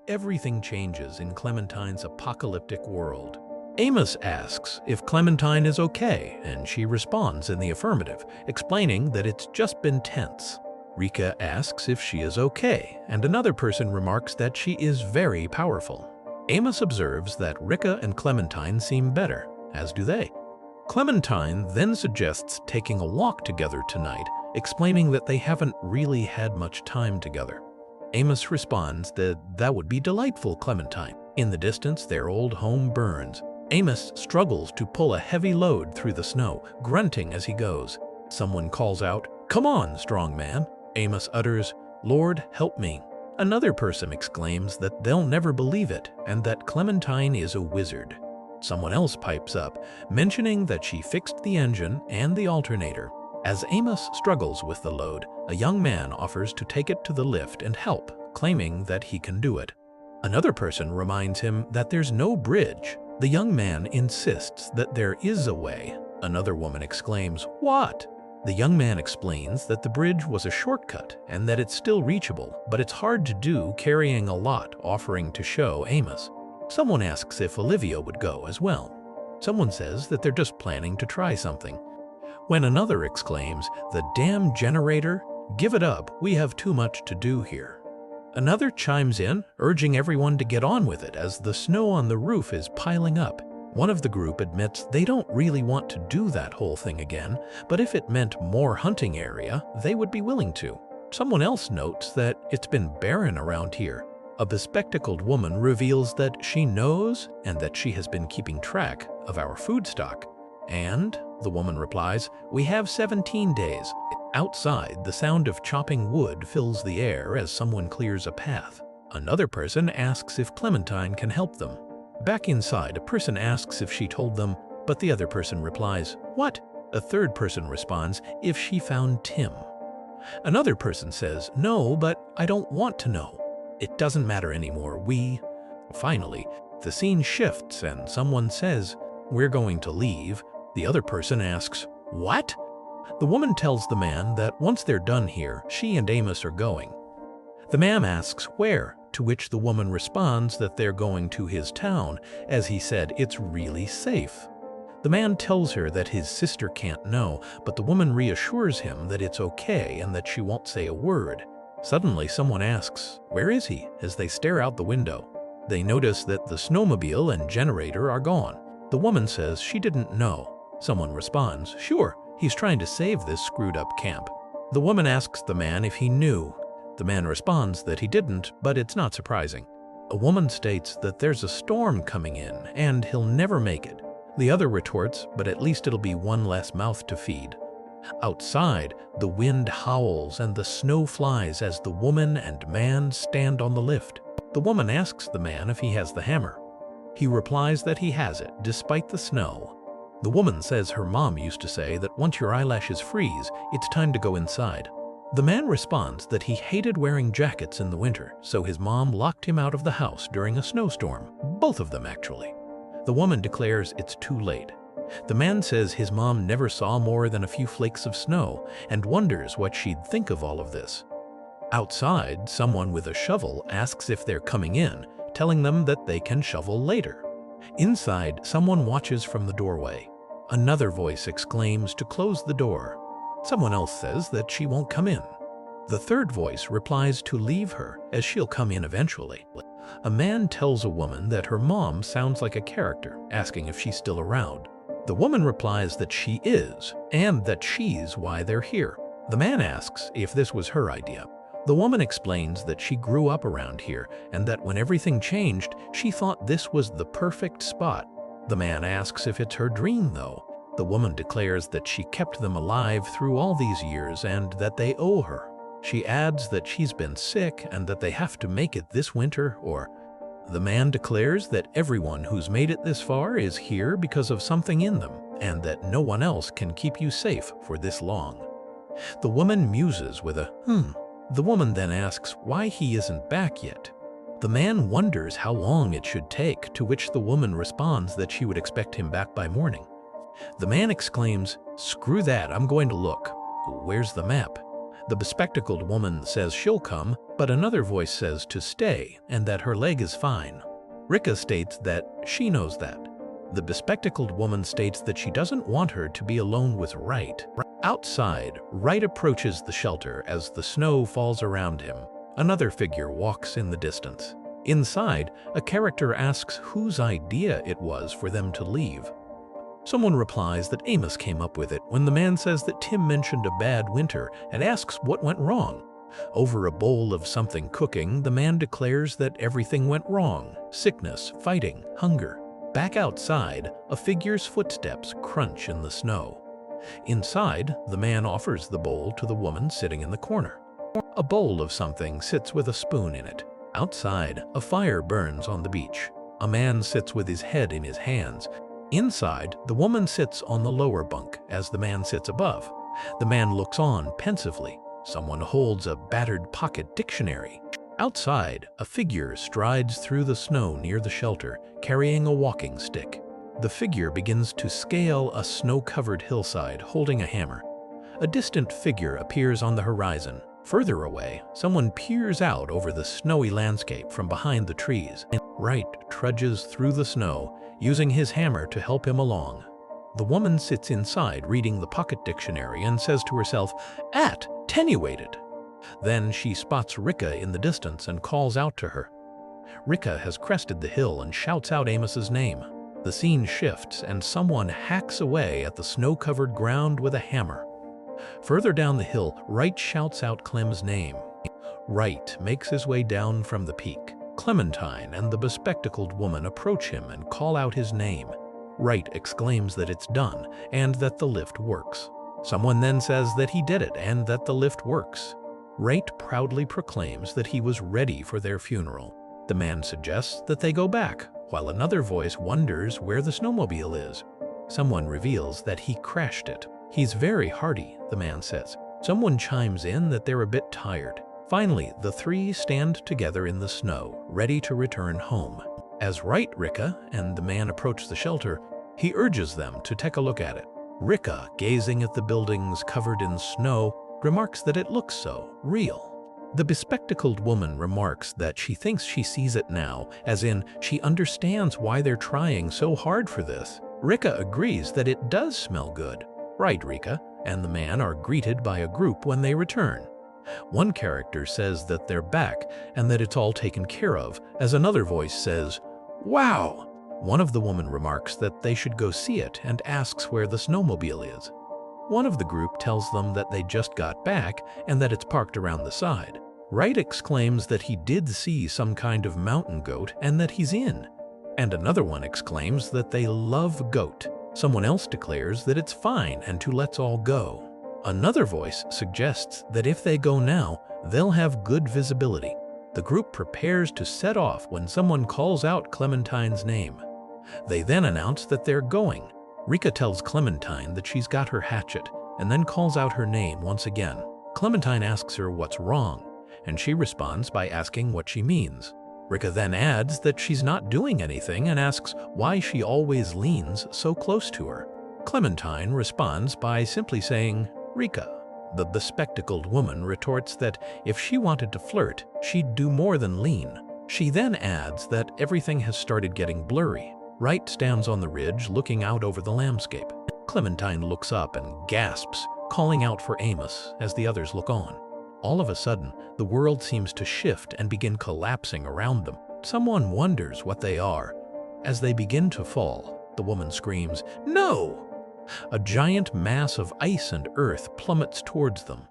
everything changes in Clementine's apocalyptic world. Amos asks if Clementine is okay, and she responds in the affirmative, explaining that it's just been tense. Rika asks if she is okay, and another person remarks that she is very powerful. Amos observes that Rika and Clementine seem better, as do they. Clementine then suggests taking a walk together tonight, explaining that they haven't really had much time together. Amos responds that that would be delightful, Clementine. In the distance, their old home burns. Amos struggles to pull a heavy load through the snow, grunting as he goes. Someone calls out, "Come on, strong man." Amos utters, "Lord, help me." Another person exclaims that they'll never believe it and that Clementine is a wizard. Someone else pipes up, mentioning that she fixed the engine and the alternator. As Amos struggles with the load, a young man offers to take it to the lift and help, claiming that he can do it. Another person reminds him that there's no bridge. The young man insists that there is a way. Another woman exclaims, "What?" The young man explains that the bridge was a shortcut and that it's still reachable, but it's hard to do carrying a lot, offering to show Amos. Someone asks if Olivia would go as well. Someone says that they're just planning to try something. When another exclaims, "The damn generator, give it up, we have too much to do here." Another chimes in, urging everyone to get on with it as the snow on the roof is piling up. One of the group admits they don't really want to do that whole thing again, but if it meant more hunting area, they would be willing to. Someone else notes that it's been barren around here. A bespectacled woman reveals that she knows and that she has been keeping track of our food stock. And, the woman replies, "We have 17 days. Outside, the sound of chopping wood fills the air as someone clears a path. Another person asks if Clementine can help them. Back inside, a person asks if she told them, but the other person replies, "What?" A third person responds if she found Tim. Another person says, "No, but I don't want to know. It doesn't matter anymore, Finally, the scene shifts and someone says, "We're going to leave." The other person asks, "What?" The woman tells the man that once they're done here, she and Amos are going. The man asks where, to which the woman responds that they're going to his town, as he said it's really safe. The man tells her that his sister can't know, but the woman reassures him that it's okay and that she won't say a word. Suddenly, someone asks, "Where is he?" as they stare out the window. They notice that the snowmobile and generator are gone. The woman says she didn't know. Someone responds, "Sure, he's trying to save this screwed-up camp." The woman asks the man if he knew. The man responds that he didn't, but it's not surprising. A woman states that there's a storm coming in and he'll never make it. The other retorts, but at least it'll be one less mouth to feed. Outside, the wind howls and the snow flies as the woman and man stand on the lift. The woman asks the man if he has the hammer. He replies that he has it, despite the snow. The woman says her mom used to say that once your eyelashes freeze, it's time to go inside. The man responds that he hated wearing jackets in the winter, so his mom locked him out of the house during a snowstorm, both of them actually. The woman declares it's too late. The man says his mom never saw more than a few flakes of snow and wonders what she'd think of all of this. Outside, someone with a shovel asks if they're coming in, telling them that they can shovel later. Inside, someone watches from the doorway. Another voice exclaims to close the door. Someone else says that she won't come in. The third voice replies to leave her, as she'll come in eventually. A man tells a woman that her mom sounds like a character, asking if she's still around. The woman replies that she is, and that she's why they're here. The man asks if this was her idea. The woman explains that she grew up around here, and that when everything changed, she thought this was the perfect spot. The man asks if it's her dream, though. The woman declares that she kept them alive through all these years and that they owe her. She adds that she's been sick and that they have to make it this winter, or the man declares that everyone who's made it this far is here because of something in them, and that no one else can keep you safe for this long. The woman muses with a The woman then asks why he isn't back yet. The man wonders how long it should take, to which the woman responds that she would expect him back by morning. The man exclaims, "Screw that, I'm going to look. Where's the map?" The bespectacled woman says she'll come, but another voice says to stay and that her leg is fine. Rika states that she knows that. The bespectacled woman states that she doesn't want her to be alone with Wright. Outside, Wright approaches the shelter as the snow falls around him. Another figure walks in the distance. Inside, a character asks whose idea it was for them to leave. Someone replies that Amos came up with it when the man says that Tim mentioned a bad winter and asks what went wrong. Over a bowl of something cooking, the man declares that everything went wrong: sickness, fighting, hunger. Back outside, a figure's footsteps crunch in the snow. Inside, the man offers the bowl to the woman sitting in the corner. A bowl of something sits with a spoon in it. Outside, a fire burns on the beach. A man sits with his head in his hands. Inside, the woman sits on the lower bunk as the man sits above. The man looks on pensively. Someone holds a battered pocket dictionary. Outside, a figure strides through the snow near the shelter, carrying a walking stick. The figure begins to scale a snow-covered hillside, holding a hammer. A distant figure appears on the horizon. Further away, someone peers out over the snowy landscape from behind the trees. Wright trudges through the snow, using his hammer to help him along. The woman sits inside reading the pocket dictionary and says to herself, "Attenuated." Then she spots Rika in the distance and calls out to her. Rika has crested the hill and shouts out Amos's name. The scene shifts and someone hacks away at the snow-covered ground with a hammer. Further down the hill, Wright shouts out Clem's name. Wright makes his way down from the peak. Clementine and the bespectacled woman approach him and call out his name. Wright exclaims that it's done and that the lift works. Someone then says that he did it and that the lift works. Wright proudly proclaims that he was ready for their funeral. The man suggests that they go back, while another voice wonders where the snowmobile is. Someone reveals that he crashed it. "He's very hardy," the man says. Someone chimes in that they're a bit tired. Finally, the three stand together in the snow, ready to return home. As Wright, Rika, and the man approach the shelter, he urges them to take a look at it. Rika, gazing at the buildings covered in snow, remarks that it looks so real. The bespectacled woman remarks that she thinks she sees it now, as in, she understands why they're trying so hard for this. Rika agrees that it does smell good. Right, Rika, and the man are greeted by a group when they return. One character says that they're back and that it's all taken care of, as another voice says, "Wow!" One of the women remarks that they should go see it and asks where the snowmobile is. One of the group tells them that they just got back and that it's parked around the side. Wright exclaims that he did see some kind of mountain goat and that he's in. And another one exclaims that they love goat. Someone else declares that it's fine and to let's all go. Another voice suggests that if they go now, they'll have good visibility. The group prepares to set off when someone calls out Clementine's name. They then announce that they're going. Rika tells Clementine that she's got her hatchet and then calls out her name once again. Clementine asks her what's wrong, and she responds by asking what she means. Rika then adds that she's not doing anything and asks why she always leans so close to her. Clementine responds by simply saying, "Rika." The bespectacled woman retorts that if she wanted to flirt, she'd do more than lean. She then adds that everything has started getting blurry. Wright stands on the ridge looking out over the landscape. Clementine looks up and gasps, calling out for Amos as the others look on. All of a sudden, the world seems to shift and begin collapsing around them. Someone wonders what they are. As they begin to fall, the woman screams, "No!" A giant mass of ice and earth plummets towards them.